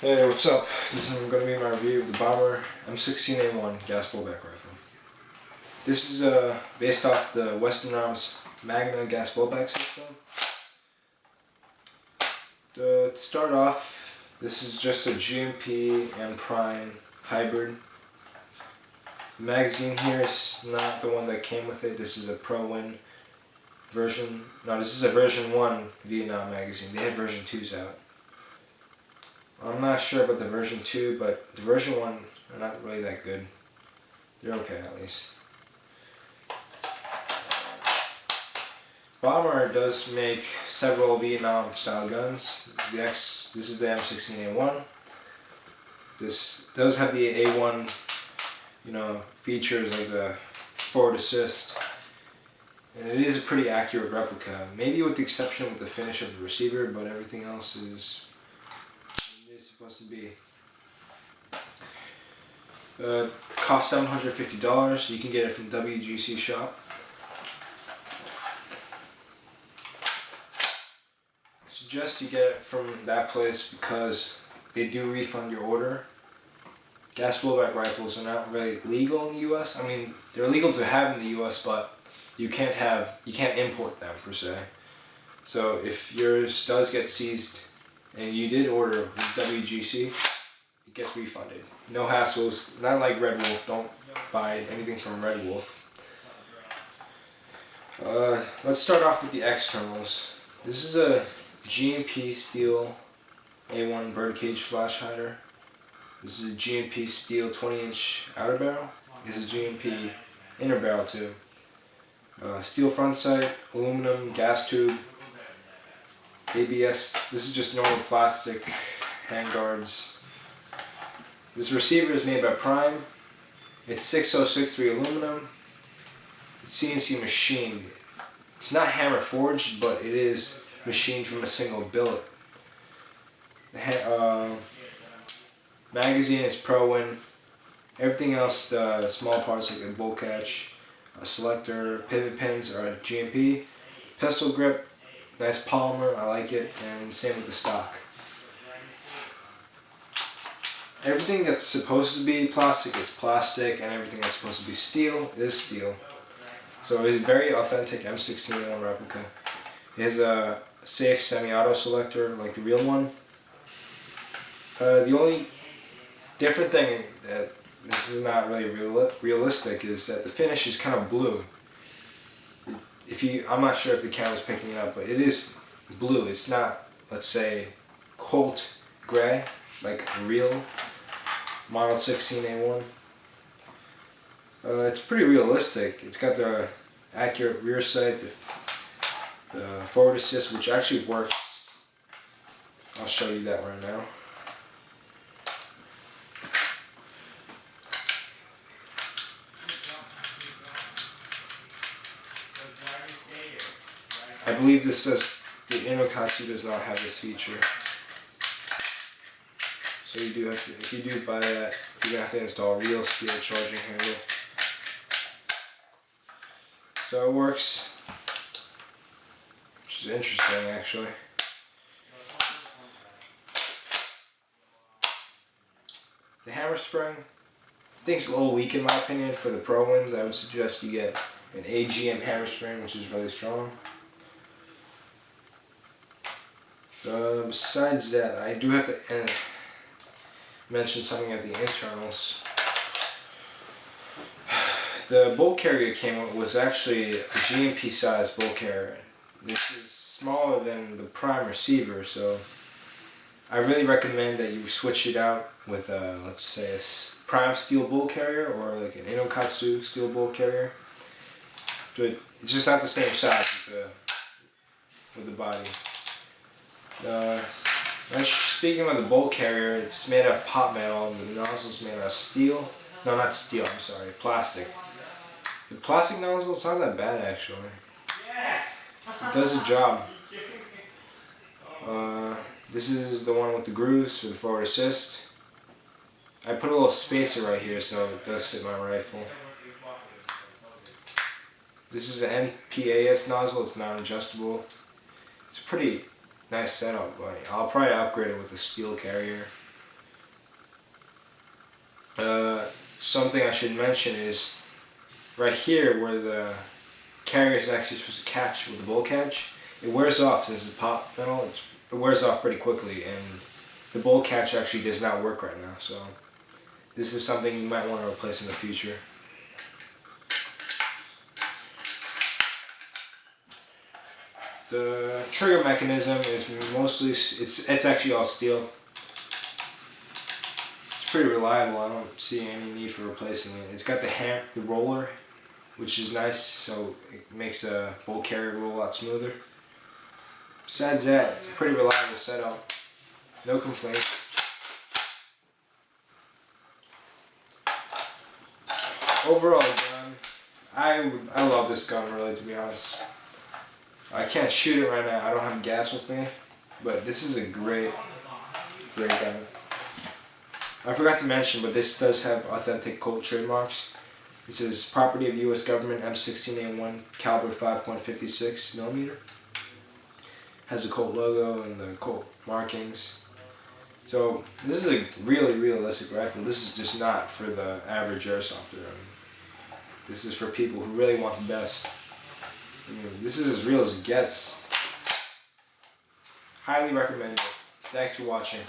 Hey, what's up? This is going to be my review of the Bomber M16A1 gas blowback rifle. This is based off the Western Arms Magna gas blowback system. To start off, this is just a GMP and Prime hybrid. The magazine here is not the one that came with it. This is a Pro-Win version. No, this is a version 1 Vietnam magazine. They had version 2s out. I'm not sure about the version 2, but the version 1 are not really that good. They're okay at least. Bomber does make several Vietnam style guns. This is the M16A1. This does have the A1, features like the forward assist. And it is a pretty accurate replica. Maybe with the exception of the finish of the receiver, but everything else is supposed to be. Costs $750. You can get it from WGC shop. I suggest you get it from that place because they do refund your order. Gas blowback rifles are not really legal in the U.S. I mean, they're legal to have in the U.S., but you can't import them per se. So if yours does get seized and you did order with WGC, it gets refunded. No hassles, not like Red Wolf. Don't buy anything from Red Wolf. Let's start off with the externals. This is a GMP steel A1 birdcage flash hider. This is a GMP steel 20-inch outer barrel. This is a GMP inner barrel too. Steel front sight, aluminum gas tube, ABS. This is just normal plastic handguards. This receiver is made by Prime. It's 6063 aluminum. It's CNC machined. It's not hammer forged, but it is machined from a single billet. The magazine is Pro-Win. Everything else, the small parts like the bolt catch, a selector, pivot pins are GMP. Pistol grip, nice polymer, I like it, and same with the stock. Everything that's supposed to be plastic is plastic, and everything that's supposed to be steel is steel. So it's a very authentic M16A1 replica. It has a safe semi-auto selector like the real one. The only different thing that this is not really realistic is that the finish is kind of blue. I'm not sure if the camera's picking it up, but it is blue. It's not, let's say, Colt gray like a real Model 16A1. It's pretty realistic. It's got the accurate rear sight, the forward assist, which actually works. I'll show you that right now. I believe the Inokatsu does not have this feature. So you do have to, if you do buy that, you're gonna have to install a real steel charging handle. So it works, which is interesting actually. The hammer spring, I think it's a little weak in my opinion for the Pro-Wins. I would suggest you get an AGM hammer spring, which is really strong. Besides that, I do have to mention something of the internals. The bolt carrier it came with was actually a GMP size bolt carrier. This is smaller than the Prime receiver, so I really recommend that you switch it out with let's say a Prime steel bolt carrier or like an Inokatsu steel bolt carrier. But it's just not the same size with the body. Speaking of the bolt carrier, it's made out of pot metal and the nozzle is made out of steel. No, not steel, I'm sorry, plastic. The plastic nozzle, it's not that bad actually. Yes! It does the job. This is the one with the grooves for the forward assist. I put a little spacer right here so it does fit my rifle. This is an MPAS nozzle, it's non-adjustable. It's a pretty nice setup, but I'll probably upgrade it with a steel carrier. Something I should mention is right here where the carrier is actually supposed to catch with the bolt catch. It wears off since it's pop metal. It wears off pretty quickly, and the bolt catch actually does not work right now. So this is something you might want to replace in the future. The trigger mechanism is mostly, it's actually all steel. It's pretty reliable. I don't see any need for replacing it. It's got the roller, which is nice, so it makes a bolt carrier roll a lot smoother. Besides that, it's a pretty reliable setup. No complaints. Overall gun, I love this gun really, to be honest. I can't shoot it right now. I don't have gas with me, but this is a great gun. I forgot to mention, but this does have authentic Colt trademarks. This is property of U.S. government, M16A1 caliber 5.56 millimeter. Has a Colt logo and the Colt markings. So this is a really realistic rifle. This is just not for the average airsofter. This is for people who really want the best. This is as real as it gets. Highly recommend it. Thanks for watching.